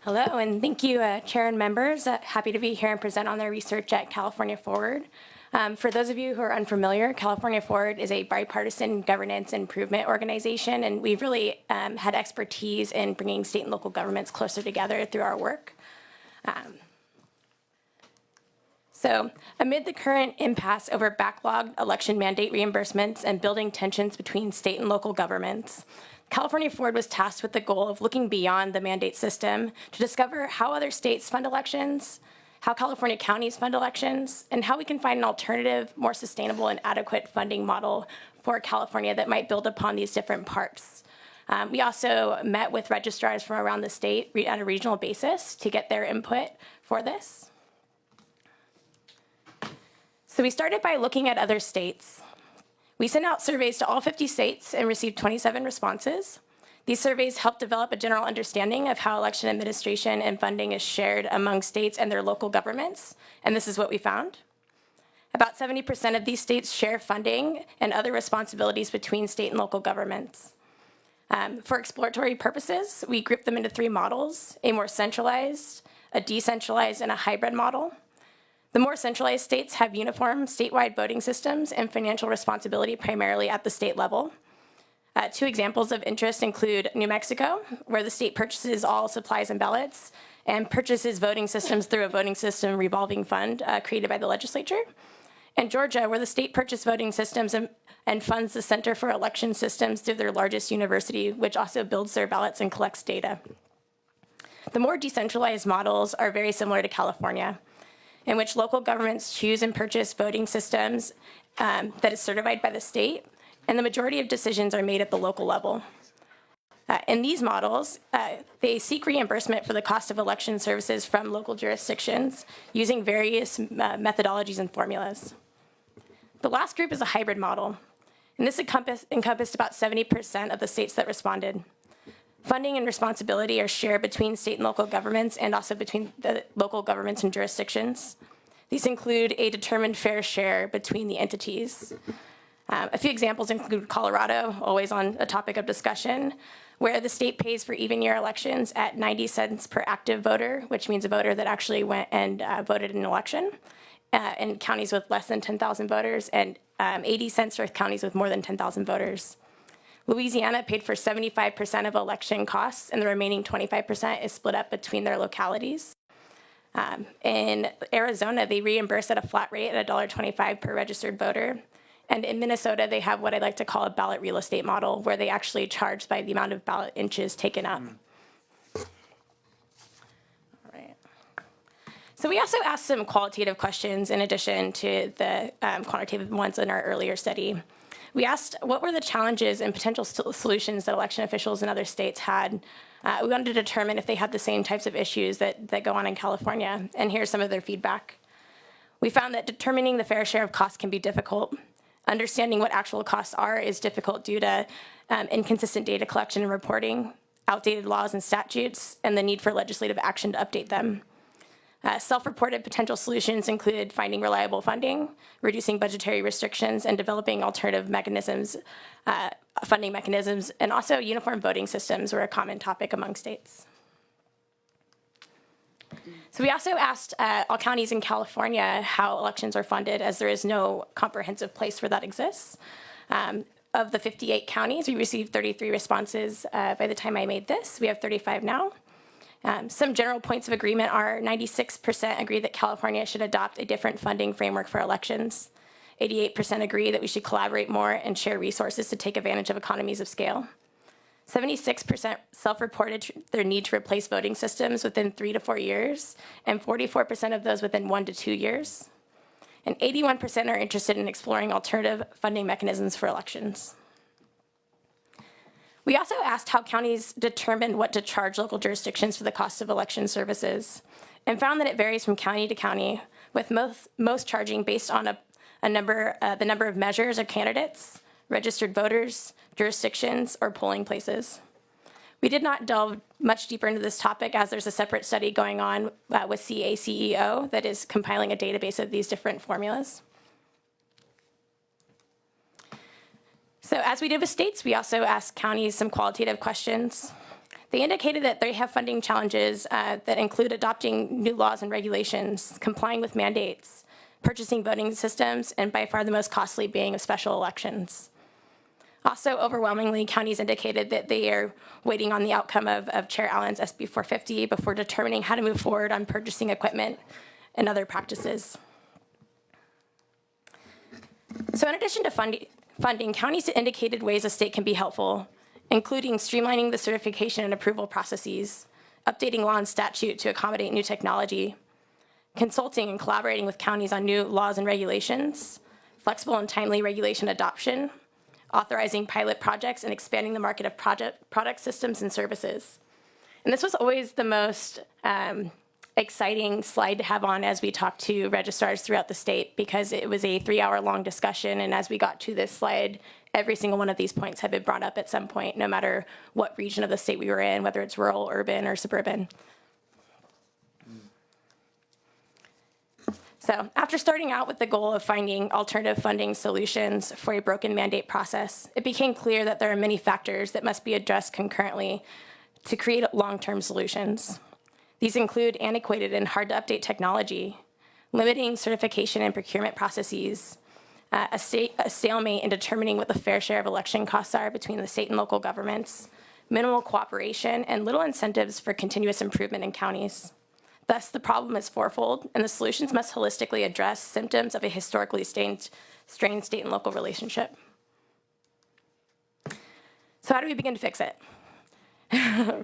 Hello, and thank you, Chair and members. Happy to be here and present on their research at California Forward. For those of you who are unfamiliar, California Forward is a bipartisan governance improvement organization, and we've really had expertise in bringing state and local governments closer together through our work. So amid the current impasse over backlogged election mandate reimbursements and building tensions between state and local governments, California Forward was tasked with the goal of looking beyond the mandate system to discover how other states fund elections, how California counties fund elections, and how we can find an alternative, more sustainable and adequate funding model for California that might build upon these different parts. We also met with registrars from around the state on a regional basis to get their input for this. So we started by looking at other states. We sent out surveys to all 50 states and received 27 responses. These surveys helped develop a general understanding of how election administration and funding is shared among states and their local governments, and this is what we found. About 70% of these states share funding and other responsibilities between state and local governments. For exploratory purposes, we grouped them into 3 models: a more centralized, a decentralized, and a hybrid model. The more centralized states have uniform statewide voting systems and financial responsibility primarily at the state level. 2 examples of interest include New Mexico, where the state purchases all supplies and ballots and purchases voting systems through a voting system revolving fund created by the legislature, and Georgia, where the state purchased voting systems and funds the Center for Election Systems through their largest university, which also builds their ballots and collects data. The more decentralized models are very similar to California, in which local governments choose and purchase voting systems that is certified by the state, and the majority of decisions are made at the local level. In these models, they seek reimbursement for the cost of election services from local jurisdictions using various methodologies and formulas. The last group is a hybrid model, and this encompassed about 70% of the states that responded. Funding and responsibility are shared between state and local governments and also between the local governments and jurisdictions. These include a determined fair share between the entities. A few examples include Colorado, always on a topic of discussion, where the state pays for even year elections at 90 cents per active voter, which means a voter that actually went and voted in an election, in counties with less than 10,000 voters, and 80 cents for counties with more than 10,000 voters. Louisiana paid for 75% of election costs, and the remaining 25% is split up between their localities. In Arizona, they reimburse at a flat rate at $1.25 per registered voter. And in Minnesota, they have what I like to call a ballot real estate model, where they actually charge by the amount of ballot inches taken up. All right. So we also asked some qualitative questions in addition to the quantitative ones in our earlier study. We asked what were the challenges and potential solutions that election officials in other states had. We wanted to determine if they had the same types of issues that go on in California, and here's some of their feedback. We found that determining the fair share of costs can be difficult. Understanding what actual costs are is difficult due to inconsistent data collection and reporting, outdated laws and statutes, and the need for legislative action to update them. Self-reported potential solutions included finding reliable funding, reducing budgetary restrictions, and developing alternative mechanisms, funding mechanisms, and also uniform voting systems were a common topic among states. So we also asked all counties in California how elections are funded, as there is no comprehensive place where that exists. Of the 58 counties, we received 33 responses by the time I made this. We have 35 now. Some general points of agreement are 96% agree that California should adopt a different funding framework for elections. 88% agree that we should collaborate more and share resources to take advantage of economies of scale. 76% self-reported their need to replace voting systems within 3 to 4 years, and 44% of those within 1 to 2 years. And 81% are interested in exploring alternative funding mechanisms for elections. We also asked how counties determined what to charge local jurisdictions for the cost of election services, and found that it varies from county to county, with most charging based on the number of measures of candidates, registered voters, jurisdictions, or polling places. We did not delve much deeper into this topic, as there's a separate study going on with CACEO that is compiling a database of these different formulas. So as we did with states, we also asked counties some qualitative questions. They indicated that they have funding challenges that include adopting new laws and regulations, complying with mandates, purchasing voting systems, and by far the most costly being of special elections. Also, overwhelmingly, counties indicated that they are waiting on the outcome of Chair Allen's SB 450 before determining how to move forward on purchasing equipment and other practices. So in addition to funding, counties indicated ways a state can be helpful, including streamlining the certification and approval processes, updating law and statute to accommodate new technology, consulting and collaborating with counties on new laws and regulations, flexible and timely regulation adoption, authorizing pilot projects, and expanding the market of product systems and services. And this was always the most exciting slide to have on as we talked to registrars throughout the state, because it was a 3-hour-long discussion, and as we got to this slide, every single one of these points had been brought up at some point, no matter what region of the state we were in, whether it's rural, urban, or suburban. So after starting out with the goal of finding alternative funding solutions for a broken mandate process, it became clear that there are many factors that must be addressed concurrently to create long-term solutions. These include antiquated and hard-to-update technology, limiting certification and procurement processes, a stalemate in determining what the fair share of election costs are between the state and local governments, minimal cooperation, and little incentives for continuous improvement in counties. Thus, the problem is fourfold, and the solutions must holistically address symptoms of a historically strained state and local relationship. So how do we begin to fix it?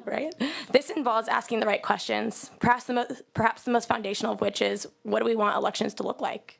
Right? This involves asking the right questions, perhaps the most foundational of which is, what do we want elections to look like?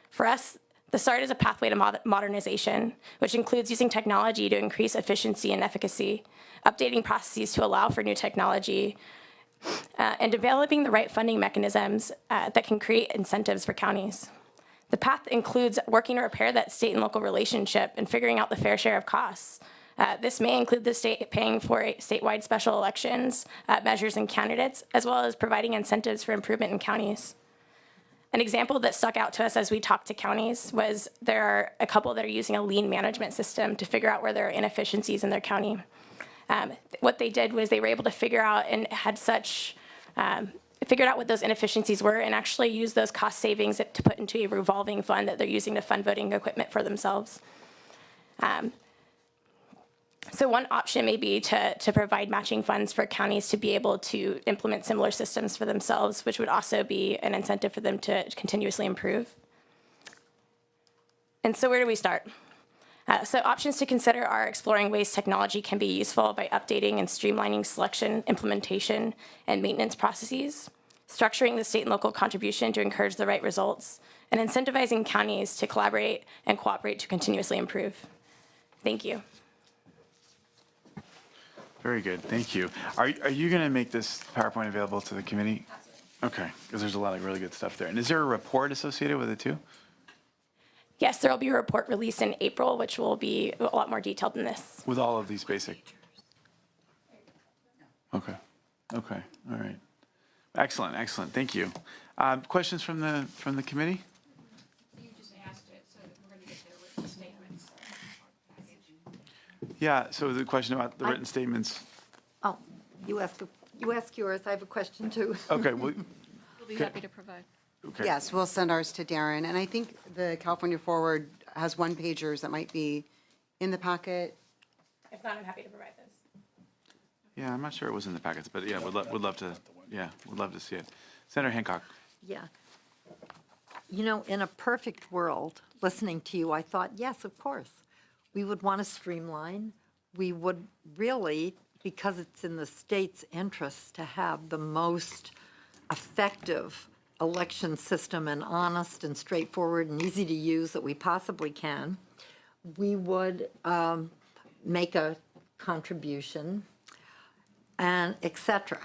For us, the SART is a pathway to modernization, which includes using technology to increase efficiency and efficacy, updating processes to allow for new technology, and developing the right funding mechanisms that can create incentives for counties. The path includes working to repair that state and local relationship and figuring out the fair share of costs. This may include the state paying for statewide special elections, measures and candidates, as well as providing incentives for improvement in counties. An example that stuck out to us as we talked to counties was there are a couple that are using a lean management system to figure out where there are inefficiencies in their county. What they did was they were able to figure out and had figured out what those inefficiencies were and actually use those cost savings to put into a revolving fund that they're using to fund voting equipment for themselves. So one option may be to provide matching funds for counties to be able to implement similar systems for themselves, which would also be an incentive for them to continuously improve. And so where do we start? So options to consider are exploring ways technology can be useful by updating and streamlining selection, implementation, and maintenance processes, structuring the state and local contribution to encourage the right results, and incentivizing counties to collaborate and cooperate to continuously improve. Thank you. Very good, thank you. Are you going to make this PowerPoint available to the committee? Okay, because there's a lot of really good stuff there. And is there a report associated with it too? Yes, there will be a report released in April, which will be a lot more detailed than this. With all of these basic? Okay, all right. Excellent, thank you. Questions from the committee? You just asked it, so we're going to get their written statements. Yeah, so the question about the written statements. Oh, you ask yours. I have a question too. Okay, well, We'll be happy to provide. okay. Yes, we'll send ours to Darren. And I think the California Forward has one-pagers that might be in the packet. If not, I'm happy to provide this. Yeah, I'm not sure it was in the packets, but yeah, would love to see it. Senator Hancock. Yeah. You know, in a perfect world, listening to you, I thought, yes, of course. We would want to streamline. We would really, because it's in the state's interest to have the most effective election system and honest and straightforward and easy to use that we possibly can, we would make a contribution and et cetera.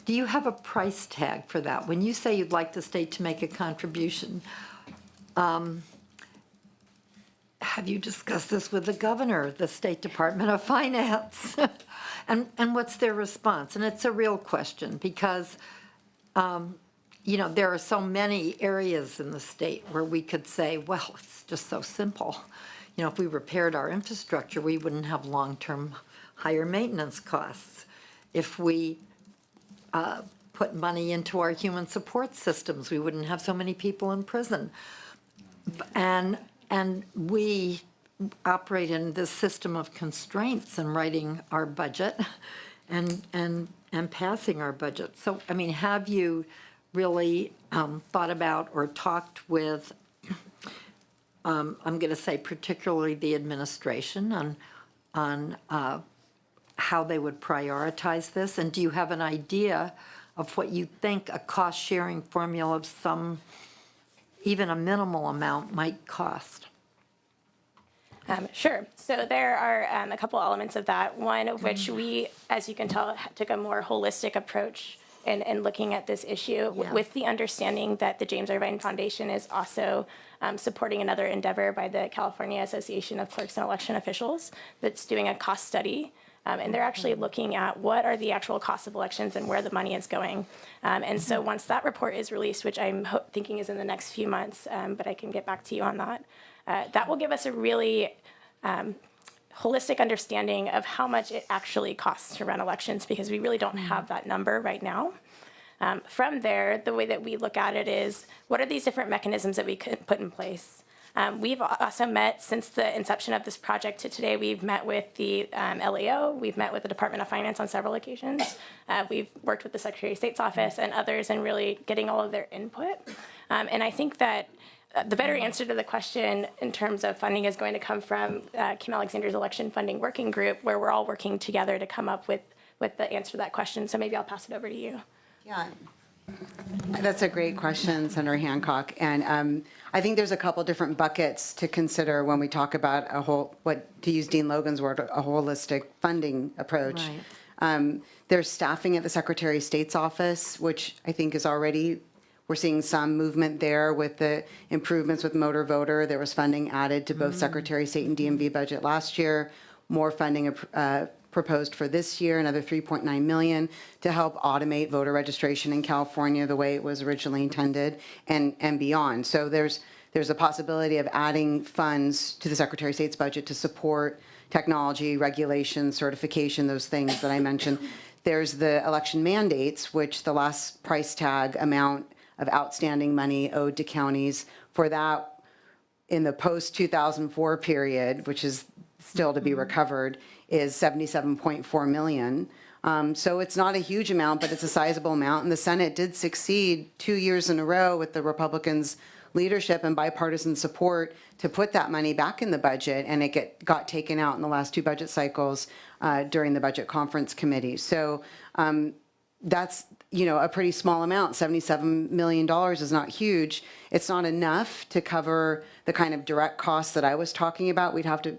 Do you have a price tag for that? When you say you'd like the state to make a contribution, have you discussed this with the governor, the State Department of Finance? and what's their response? And it's a real question because, you know, there are so many areas in the state where we could say, well, it's just so simple. You know, if we repaired our infrastructure, we wouldn't have long-term higher maintenance costs. If we put money into our human support systems, we wouldn't have so many people in prison. And we operate in this system of constraints in writing our budget and passing our budget. So, I mean, have you really thought about or talked with, I'm going to say particularly the administration on how they would prioritize this? And do you have an idea of what you think a cost-sharing formula of some, even a minimal amount, might cost? Sure. So there are a couple elements of that. One of which we, as you can tell, took a more holistic approach in looking at this issue Yeah. with the understanding that the James Irvine Foundation is also supporting another endeavor by the California Association of Clerks and Election Officials that's doing a cost study. And they're actually looking at what are the actual costs of elections and where the money is going. And so once that report is released, which I'm thinking is in the next few months, but I can get back to you on that, that will give us a really holistic understanding of how much it actually costs to run elections, because we really don't have that number right now. From there, the way that we look at it is, what are these different mechanisms that we could put in place? We've also met since the inception of this project to today. We've met with the LAO, we've met with the Department of Finance on several occasions. We've worked with the Secretary of State's office and others in really getting all of their input. And I think that the better answer to the question in terms of funding is going to come from Kim Alexander's Election Funding Working Group, where we're all working together to come up with the answer to that question. So maybe I'll pass it over to you. Yeah, that's a great question, Senator Hancock. And I think there's a couple different buckets to consider when we talk about to use Dean Logan's word, a holistic funding approach. Right. There's staffing at the Secretary of State's office, which I think is already, we're seeing some movement there with the improvements with motor voter. There was funding added to both Secretary of State and DMV budget last year, more funding proposed for this year, another $3.9 million to help automate voter registration in California the way it was originally intended, and beyond. So there's a possibility of adding funds to the Secretary of State's budget to support technology, regulation, certification, those things that I mentioned. There's the election mandates, which the last price tag amount of outstanding money owed to counties for that in the post-2004 period, which is still to be recovered, is $77.4 million. So it's not a huge amount, but it's a sizable amount. And the Senate did succeed 2 years in a row with the Republicans' leadership and bipartisan support to put that money back in the budget, and it got taken out in the last two budget cycles during the Budget Conference Committee. So that's, a pretty small amount. $77 million is not huge. It's not enough to cover the kind of direct costs that I was talking about. We'd have to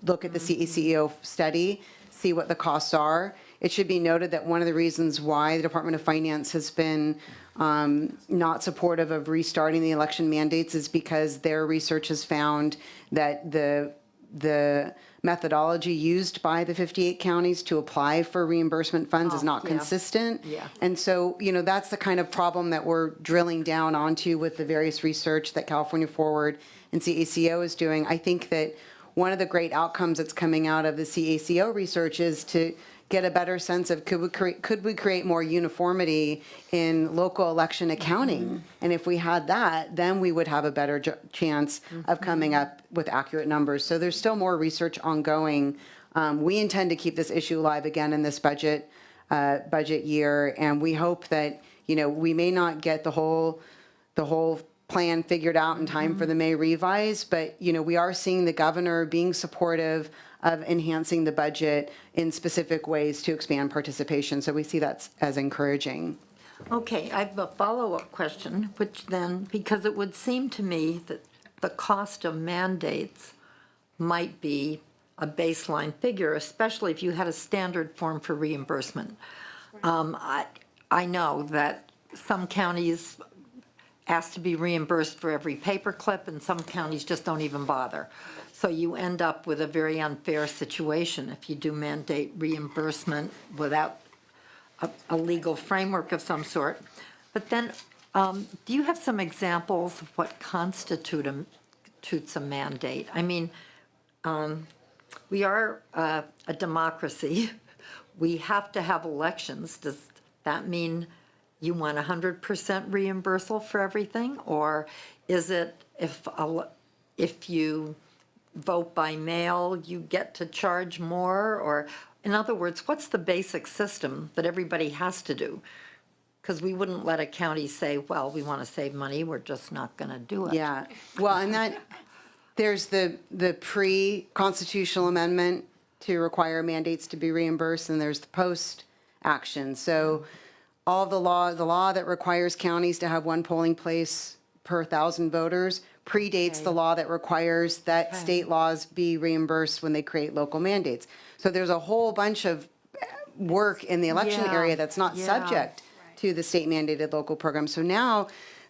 look at the CECEO study, see what the costs are. It should be noted that one of the reasons why the Department of Finance has been not supportive of restarting the election mandates is because their research has found that the methodology used by the 58 counties to apply for reimbursement funds is not consistent. Yeah. And so, that's the kind of problem that we're drilling down onto with the various research that California Forward and CACO is doing. I think that one of the great outcomes that's coming out of the CACO research is to get a better sense of could we create more uniformity in local election accounting? And if we had that, then we would have a better chance of coming up with accurate numbers. So there's still more research ongoing. We intend to keep this issue alive again in this budget year, and we hope that we may not get the whole plan figured out in time for the May revise, but we are seeing the governor being supportive of enhancing the budget in specific ways to expand participation. So we see that as encouraging. Okay, I have a follow-up question, which then, because it would seem to me that the cost of mandates might be a baseline figure, especially if you had a standard form for reimbursement. I know that some counties ask to be reimbursed for every paperclip, and some counties just don't even bother. So you end up with a very unfair situation if you do mandate reimbursement without a legal framework of some sort. But then, do you have some examples of what constitutes a mandate? I mean, we are a democracy. We have to have elections. Does that mean you want 100% reimbursal for everything? Or is it if you vote by mail, you get to charge more? Or, in other words, what's the basic system that everybody has to do? Because we wouldn't let a county say, well, we want to save money, we're just not going to do it. Yeah, well, and that, there's the pre-constitutional amendment to require mandates to be reimbursed, and there's the post-action. So all the law that requires counties to have one polling place per 1,000 voters predates the law that requires that state laws be reimbursed when they create local mandates. So there's a whole bunch of work in the election Yeah, area that's not yeah. subject to the state mandated local program. So now,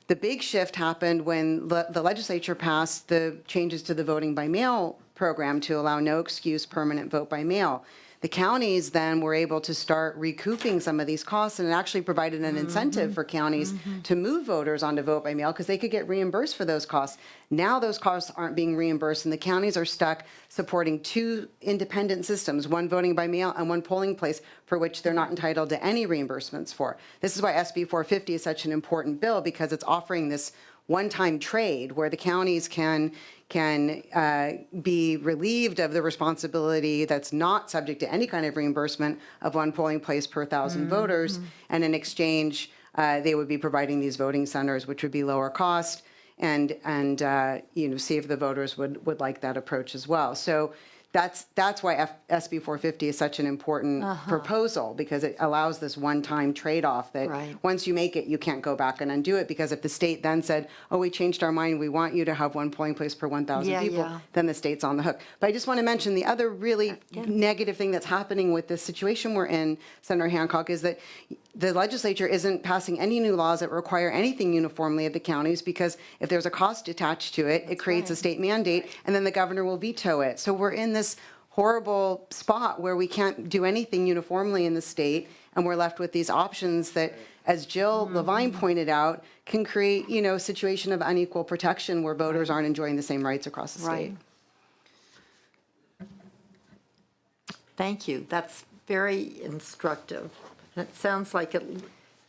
the big shift happened when the legislature passed the changes to the voting by mail program to allow no excuse permanent vote by mail. The counties then were able to start recouping some of these costs, and it actually provided an incentive for counties to move voters onto vote by mail because they could get reimbursed for those costs. Now those costs aren't being reimbursed, and the counties are stuck supporting two independent systems, one voting by mail and one polling place, for which they're not entitled to any reimbursements for. This is why SB 450 is such an important bill, because it's offering this one-time trade where the counties can be relieved of the responsibility that's not subject to any kind of reimbursement of one polling place per 1,000 voters, and in exchange, they would be providing these voting centers, which would be lower cost, and see if the voters would like that approach as well. So that's why SB 450 is such an important proposal, because it allows this one-time trade-off that Right. once you make it, you can't go back and undo it, because if the state then said, oh, we changed our mind, we want you to have one polling place per 1,000 Yeah, people, yeah. then the state's on the hook. But I just want to mention the other really negative thing that's happening with this situation we're in, Senator Hancock, is that the legislature isn't passing any new laws that require anything uniformly of the counties, because if there's a cost attached to it, it creates a state mandate, and then the governor will veto it. So we're in this horrible spot where we can't do anything uniformly in the state, and we're left with these options that, as Jill Levine pointed out, can create, a situation of unequal protection where voters aren't enjoying the same rights across the state. Right. Thank you. That's very instructive. And it sounds like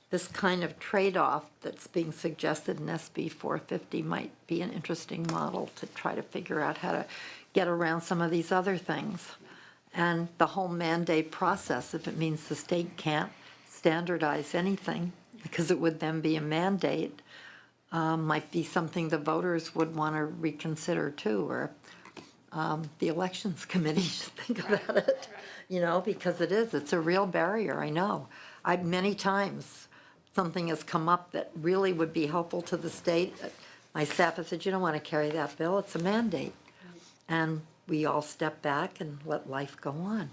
this kind of trade-off that's being suggested in SB 450 might be an interesting model to try to figure out how to get around some of these other things. And the whole mandate process, if it means the state can't standardize anything, because it would then be a mandate, might be something the voters would want to reconsider too, or the elections committee should think about it, because it's a real barrier, I know. Many times, something has come up that really would be helpful to the state. My staff has said, you don't want to carry that bill, it's a mandate. And we all step back and let life go on,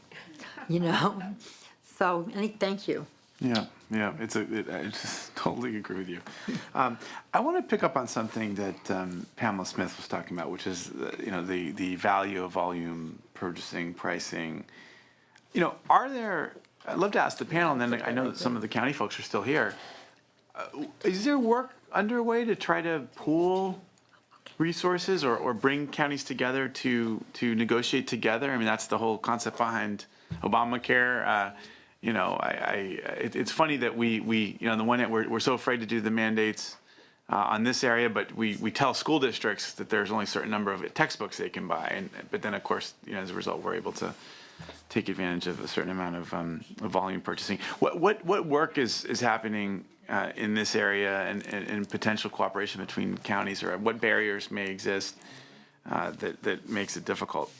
So, thank you. Yeah, I just totally agree with you. I want to pick up on something that Pamela Smith was talking about, which is the value of volume purchasing, pricing. I'd love to ask the panel, and then I know that some of the county folks are still here. Is there work underway to try to pool resources or bring counties together to negotiate together? I mean, that's the whole concept behind Obamacare. It's funny that we on the one hand, we're so afraid to do the mandates on this area, but we tell school districts that there's only a certain number of textbooks they can buy, but then of course, as a result, we're able to take advantage of a certain amount of volume purchasing. What work is happening in this area, and potential cooperation between counties, or what barriers may exist that makes it difficult?